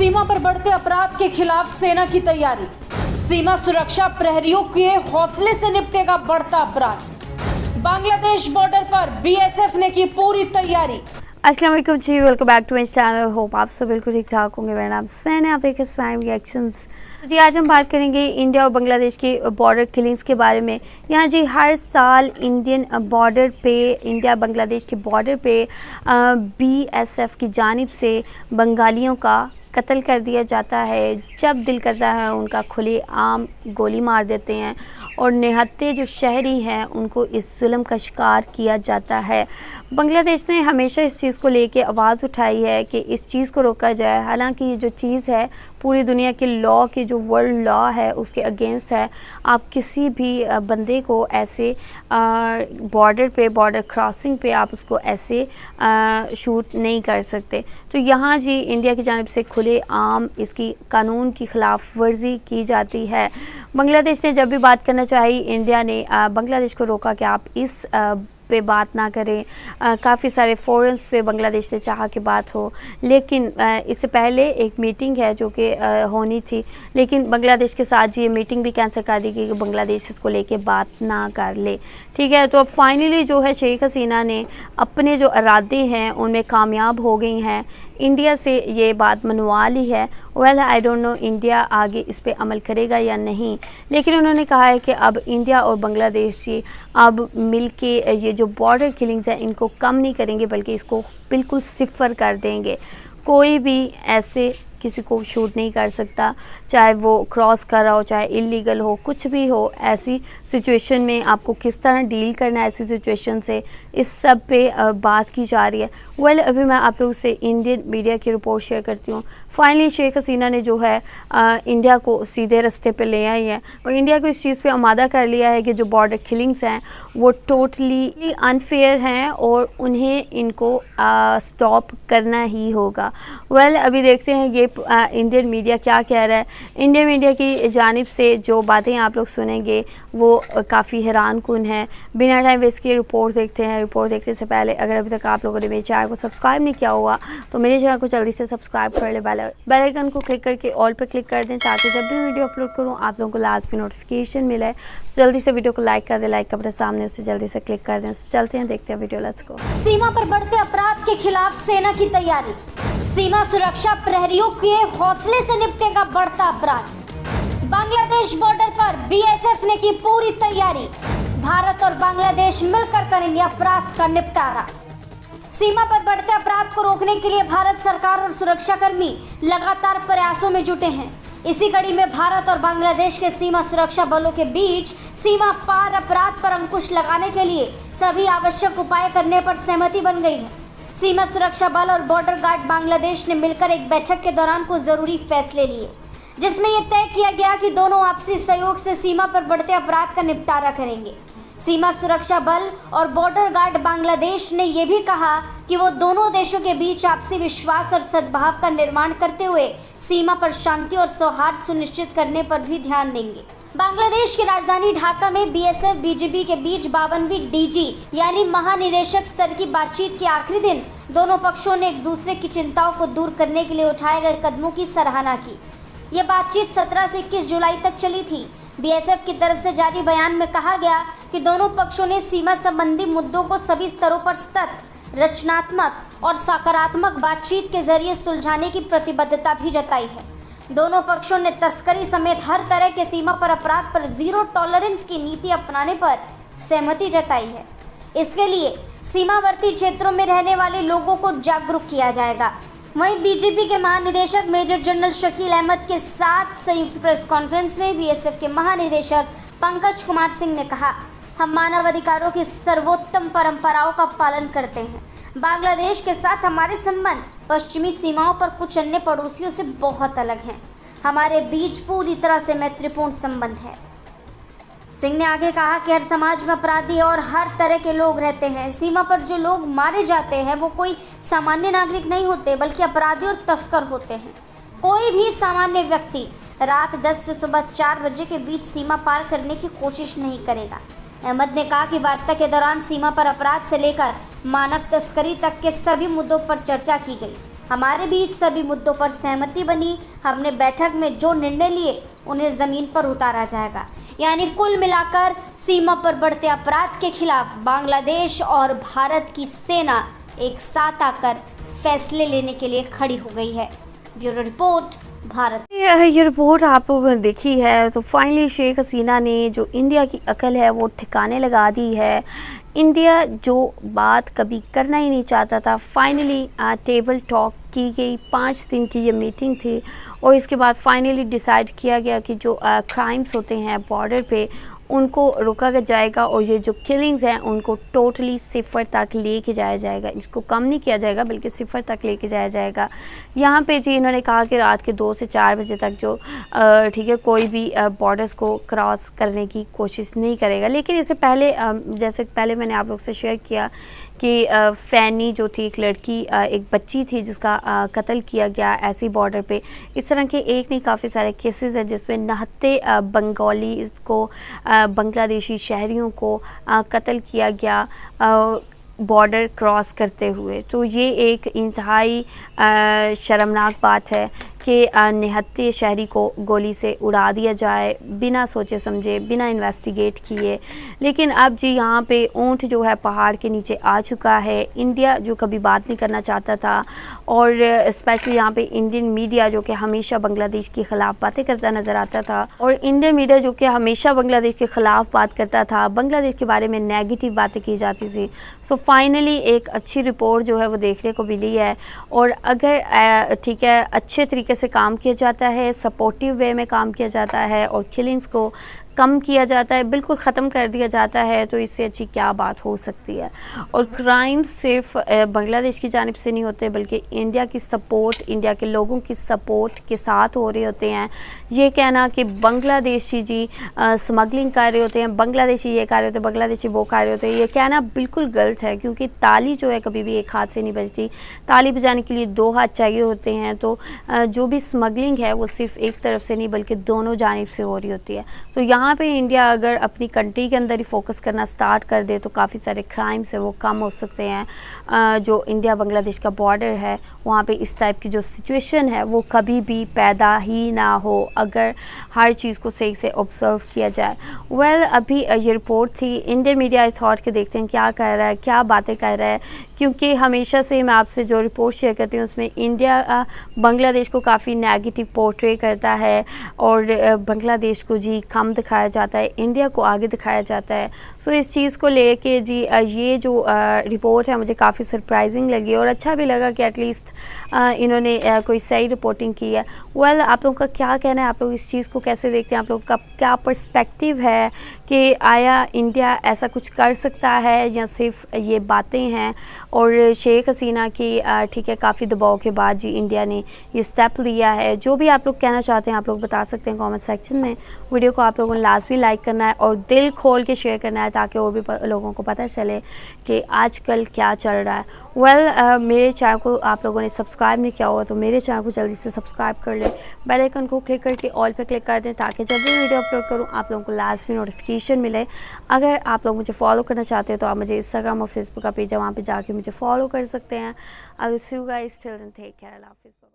सीमा पर बढ़ते अपराध के खिलाफ सेना की तैयारी। सीमा सुरक्षा प्रहरियों के हौसले से निपटेगा बढ़ता अपराध। बांग्लादेश बॉर्डर पर बीएसएफ ने की पूरी तैयारी। अस्सलाम वालेकुम जी, welcome back to my channel. Hope आप सब बिल्कुल ठीक ठाक होंगे। मेरा नाम स्वैन है, आप एक स्वैन रिएक्शंस जी। आज हम बात करेंगे इंडिया और बांग्लादेश की बॉर्डर किलिंग्स के बारे में। यहाँ जी हर साल इंडियन बॉर्डर पे, इंडिया बांग्लादेश के बॉर्डर पे बीएसएफ की जानिब से बंगालियों का कत्ल कर दिया जाता है। जब दिल करता है उनका खुले आम गोली मार देते हैं और निहत्थे जो शहरी हैं उनको इस जुल्म का शिकार किया जाता है। बांग्लादेश ने हमेशा इस चीज़ को लेके आवाज़ उठाई है कि इस चीज़ को रोका जाए। हालांकि ये जो चीज़ है पूरी दुनिया के लॉ के, जो वर्ल्ड लॉ है उसके अगेंस्ट है। आप किसी भी बंदे को ऐसे बॉर्डर पे, बॉर्डर क्रॉसिंग पे आप उसको ऐसे शूट नहीं कर सकते। तो यहाँ जी इंडिया की जानिब से खुले आम इसकी कानून की खिलाफ वर्जी की जाती है। बांग्लादेश ने जब भी बात करना चाहिए, इंडिया ने बांग्लादेश को रोका कि आप इस पे बात ना करें। काफ़ी सारे फोरम्स पे बांग्लादेश ने चाहा कि बात हो, लेकिन इससे पहले एक मीटिंग है जो कि होनी थी, लेकिन बांग्लादेश के साथ जी ये मीटिंग भी कैंसिल कर दी गई कि बांग्लादेश इसको लेके बात ना कर ले। ठीक है, तो अब फाइनली जो है शेख हसीना ने अपने जो इरादे हैं उनमें कामयाब हो गई हैं। इंडिया से ये बात मनवा ली है। Well I don't know India आगे इस पे अमल करेगा या नहीं, लेकिन उन्होंने कहा है कि अब इंडिया और बांग्लादेश जी अब मिलके ये जो बॉर्डर किलिंग्स हैं इनको कम नहीं करेंगे, बल्कि इसको बिल्कुल सिफर कर देंगे। कोई भी ऐसे किसी को शूट नहीं कर सकता, चाहे वो क्रॉस कर रहा हो, चाहे इलीगल हो, कुछ भी हो। ऐसी सिचुएशन में आपको किस तरह डील करना है ऐसी सिचुएशन से, इस सब पे बात की जा रही है। वेल अभी मैं आप लोगों से इंडियन मीडिया की रिपोर्ट शेयर करती हूँ। फाइनली शेख हसीना ने जो है इंडिया को सीधे रास्ते पे ले आई है और इंडिया को इस चीज़ पे आमादा कर लिया है कि जो बॉर्डर किलिंग्स हैं वो टोटली अनफेयर हैं और उन्हें इनको स्टॉप करना ही होगा। वेल अभी देखते हैं ये इंडियन मीडिया क्या कह रहा है। इंडियन मीडिया की जानिब से जो बातें आप लोग सुनेंगे वो काफ़ी हैरान कुन है। बिना टाइम वेस्ट किए रिपोर्ट देखते हैं। रिपोर्ट देखने से पहले अगर अभी तक आप लोगों ने मेरे चैनल को सब्सक्राइब नहीं किया हुआ तो मेरे चैनल को जल्दी से सब्सक्राइब कर ले। बेल आइकन को क्लिक करके ऑल पे क्लिक कर दें ताकि जब भी वीडियो अपलोड करूँ आप लोगों को लास्ट में नोटिफिकेशन मिले। जल्दी से वीडियो को लाइक कर दें, लाइक अपने सामने उससे जल्दी से क्लिक कर दें। चलते हैं, देखते हैं वीडियो, लेट्स गो। सीमा पर बढ़ते अपराध के खिलाफ सेना की तैयारी। सीमा सुरक्षा प्रहरियों के हौसले से निपटेगा बढ़ता अपराध। बांग्लादेश बॉर्डर पर बीएसएफ ने की पूरी तैयारी। भारत और बांग्लादेश मिलकर करेंगे अपराध का निपटारा। सीमा पर बढ़ते अपराध को रोकने के लिए भारत सरकार और सुरक्षाकर्मी लगातार प्रयासों में जुटे हैं। इसी कड़ी में भारत और बांग्लादेश के सीमा सुरक्षा बलों के बीच सीमा पार अपराध पर अंकुश लगाने के लिए सभी आवश्यक उपाय करने पर सहमति बन गई है। सीमा सुरक्षा बल और बॉर्डर गार्ड बांग्लादेश ने मिलकर एक बैठक के दौरान कुछ जरूरी फैसले लिए, जिसमें यह तय किया गया कि दोनों आपसी सहयोग से सीमा पर बढ़ते अपराध का निपटारा करेंगे। सीमा सुरक्षा बल और बॉर्डर गार्ड बांग्लादेश ने यह भी कहा कि वो दोनों देशों के बीच आपसी विश्वास और सद्भाव का निर्माण करते हुए सीमा पर शांति और सौहार्द सुनिश्चित करने पर भी ध्यान देंगे। बांग्लादेश की राजधानी ढाका में बीएसएफ बीजीबी के बीच 52वीं डीजी यानी महानिदेशक स्तर की बातचीत के आखिरी दिन दोनों पक्षों ने एक दूसरे की चिंताओं को दूर करने के लिए उठाए गए कदमों की सराहना की। ये बातचीत 17 से 21 जुलाई तक चली थी। बीएसएफ की तरफ से जारी बयान में कहा गया कि दोनों पक्षों ने सीमा संबंधी मुद्दों को सभी स्तरों पर सतत, रचनात्मक और सकारात्मक बातचीत के जरिए सुलझाने की प्रतिबद्धता भी जताई है। दोनों पक्षों ने तस्करी समेत हर तरह के सीमा पर अपराध पर जीरो टॉलरेंस की नीति अपनाने पर सहमति जताई है। इसके लिए सीमावर्ती क्षेत्रों में रहने वाले लोगों को जागरूक किया जाएगा। वहीं बीजेपी के महानिदेशक मेजर जनरल शकील अहमद के साथ संयुक्त प्रेस कॉन्फ्रेंस में बीएसएफ के महानिदेशक पंकज कुमार सिंह ने कहा, हम मानव अधिकारों की सर्वोत्तम परंपराओं का पालन करते हैं। बांग्लादेश के साथ हमारे संबंध पश्चिमी सीमाओं पर कुछ अन्य पड़ोसियों से बहुत अलग हैं। हमारे बीच पूरी तरह से मैत्रीपूर्ण संबंध है। सिंह ने आगे कहा कि हर समाज में अपराधी और हर तरह के लोग रहते हैं। सीमा पर जो लोग मारे जाते हैं वो कोई सामान्य नागरिक नहीं होते, बल्कि अपराधी और तस्कर होते हैं। कोई भी सामान्य व्यक्ति रात 10 से सुबह 4 बजे के बीच सीमा पार करने की कोशिश नहीं करेगा। अहमद ने कहा कि वार्ता के दौरान सीमा पर अपराध से लेकर मानव तस्करी तक के सभी मुद्दों पर चर्चा की गई। हमारे बीच सभी मुद्दों पर सहमति बनी। हमने बैठक में जो निर्णय लिए उन्हें ज़मीन पर उतारा जाएगा। यानी कुल मिलाकर सीमा पर बढ़ते अपराध के खिलाफ बांग्लादेश और भारत की सेना एक साथ आकर फैसले लेने के लिए खड़ी हो गई है। Bureau report, Bharat. ये रिपोर्ट आप लोगों ने देखी है तो फाइनली शेख हसीना ने जो इंडिया की अकल है वो ठिकाने लगा दी है। इंडिया जो बात कभी करना ही नहीं चाहता था, फाइनली टेबल टॉक की गई। 5 दिन की ये मीटिंग थी और इसके बाद फाइनली डिसाइड किया गया कि जो क्राइम्स होते हैं बॉर्डर पे उनको रोका जाएगा और ये जो किलिंग्स हैं उनको टोटली 0 तक लेके जाया जाएगा। इसको कम नहीं किया जाएगा बल्कि 0 तक लेके जाया जाएगा। यहाँ पे जी इन्होंने कहा कि रात के 2 से 4 बजे तक जो ठीक है कोई भी बॉर्डर्स को क्रॉस करने की कोशिश नहीं करेगा। लेकिन इससे पहले जैसे पहले मैंने आप लोग से शेयर किया कि फ़ैनी जो थी एक लड़की, एक बच्ची थी जिसका कत्ल किया गया ऐसी बॉर्डर पे। इस तरह के एक नहीं काफ़ी सारे केसेस हैं जिसमें नहत्ते बंगाली को बांग्लादेशी शहरियों को कत्ल किया गया बॉर्डर क्रॉस करते हुए। तो ये एक इंतहाई शर्मनाक बात है कि निहत्ते शहरी को गोली से उड़ा दिया जाए बिना सोचे समझे, बिना इन्वेस्टिगेट किए। लेकिन अब जी यहाँ पे ऊँट जो है पहाड़ के नीचे आ चुका है। इंडिया जो कभी बात नहीं करना चाहता था और स्पेशली यहाँ पे इंडियन मीडिया जो कि हमेशा बांग्लादेश के ख़िलाफ़ बातें करता नज़र आता था और इंडियन मीडिया जो कि हमेशा बांग्लादेश के ख़िलाफ़ बात करता था, बांग्लादेश के बारे में नेगेटिव बातें की जाती थी। सो फाइनली एक अच्छी रिपोर्ट जो है वो देखने को मिली है और अगर ठीक है अच्छे तरीके से काम किया जाता है, सपोर्टिव वे में काम किया जाता है और किलिंग्स को कम किया जाता है, बिल्कुल ख़त्म कर दिया जाता है, तो इससे अच्छी क्या बात हो सकती है। और क्राइम सिर्फ बांग्लादेश की जानिब से नहीं होते बल्कि इंडिया की सपोर्ट, इंडिया के लोगों की सपोर्ट के साथ हो रहे होते हैं। ये कहना कि बांग्लादेशी जी स्मगलिंग कर रहे होते हैं, बांग्लादेशी ये कर रहे होते हैं, बांग्लादेशी वो कर रहे होते हैं, ये कहना बिल्कुल गलत है। क्योंकि ताली जो है कभी भी एक हाथ से नहीं बजती, ताली बजाने के लिए 2 हाथ चाहिए होते हैं। तो जो भी स्मगलिंग है वो सिर्फ एक तरफ से नहीं बल्कि दोनों जानिब से हो रही होती है। तो यहाँ पे इंडिया अगर अपनी कंट्री के अंदर ही फोकस करना स्टार्ट कर दे तो काफ़ी सारे क्राइम्स है वो कम हो सकते हैं। जो इंडिया बांग्लादेश का बॉर्डर है वहाँ पे इस टाइप की जो सिचुएशन है वो कभी भी पैदा ही ना हो अगर हर चीज़ को सही से ऑब्जर्व किया जाए। वेल अभी ये रिपोर्ट थी, इंडियन मीडिया थॉट के देखते हैं क्या कर रहा है, क्या बातें कर रहा है। क्योंकि हमेशा से मैं आपसे जो रिपोर्ट शेयर करती हूँ उसमें इंडिया बांग्लादेश को काफ़ी नेगेटिव पोर्ट्रे करता है और बांग्लादेश को जी कम दिखाया जाता है, इंडिया को आगे दिखाया जाता है। सो इस चीज़ को लेके जी ये जो रिपोर्ट है मुझे काफ़ी सरप्राइजिंग लगी और अच्छा भी लगा कि एटलीस्ट इन्होंने कोई सही रिपोर्टिंग की है। वेल आप लोगों का क्या कहना है, आप लोग इस चीज़ को कैसे देखते हैं, आप लोगों का क्या पर्सपेक्टिव है कि आया इंडिया ऐसा कुछ कर सकता है या सिर्फ ये बातें हैं। और शेख हसीना की ठीक है काफ़ी दबाव के बाद जी इंडिया ने ये स्टेप लिया है। जो भी आप लोग कहना चाहते हैं आप लोग बता सकते हैं कमेंट सेक्शन में। वीडियो को आप लोगों ने लाजमी लाइक करना है और दिल खोल के शेयर करना है ताकि और भी लोगों को पता चले कि आजकल क्या चल रहा है। वेल मेरे चैनल को आप लोगों ने सब्सक्राइब नहीं किया हुआ तो मेरे चैनल को जल्दी से सब्सक्राइब कर लें, बेल आइकन को क्लिक करके ऑल पे क्लिक कर दें ताकि जब भी वीडियो अपलोड करूँ आप लोगों को लाजमी नोटिफिकेशन मिले। अगर आप लोग मुझे फॉलो करना चाहते हैं तो आप मुझे इंस्टाग्राम और फेसबुक का पेज है वहाँ पर जाके मुझे फॉलो कर सकते हैं। I will see you guys till then, take care, अल्लाह हाफिज़।